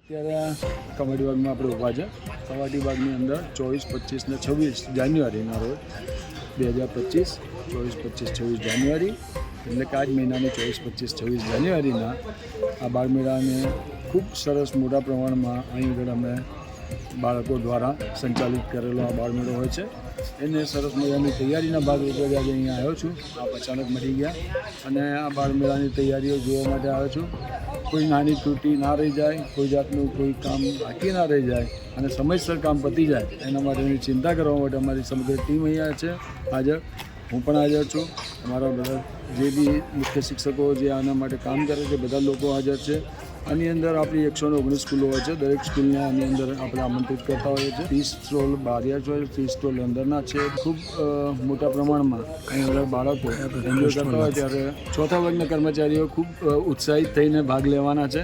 અત્યારે કવાટી બાગમાં આપણે ઊભા છે. કવાટી બાગની અંદર 24, 25 ને 26 જાન્યુઆરીના રોજ 2025, 24, 25, 26 જાન્યુઆરી એટલે કે આ જ મહિનાની 24, 25, 26 જાન્યુઆરીના આ બાળમેળાને ખૂબ સરસ મોટા પ્રમાણમાં અહીં આગળ અમે બાળકો દ્વારા સંચાલિત કરેલો આ બાળમેળો હોય છે. એને સરસ મજાની તૈયારીના ભાગરૂપે આજે અહીંયા આવ્યો છું. આપ અચાનક મળી ગયા અને આ બાળમેળાની તૈયારીઓ જોવા માટે આવ્યો છું. કોઈ નાની ત્રુટિ ના રહી જાય, કોઈ જાતનું કોઈ કામ બાકી ના રહી જાય અને સમયસર કામ પતી જાય એના માટેની ચિંતા કરવા માટે અમારી સમગ્ર ટીમ અહીંયા છે હાજર. હું પણ હાજર છું. અમારા બધા જે બી મુખ્ય શિક્ષકો જે આના માટે કામ કરે છે બધા લોકો હાજર છે. આની અંદર આપણી 119 સ્કૂલો હોય છે. દરેક સ્કૂલને આની અંદર આપણે આમંત્રિત કરતા હોઈએ છીએ. 30 સ્ટોલ બહારિયા છે, 30 સ્ટોલ અંદરના છે. ખૂબ મોટા પ્રમાણમાં અહીં આગળ બાળકો એન્જોય કરતા હોય ત્યારે ચોથા વર્ગના કર્મચારીઓ ખૂબ ઉત્સાહિત થઈને ભાગ લેવાના છે.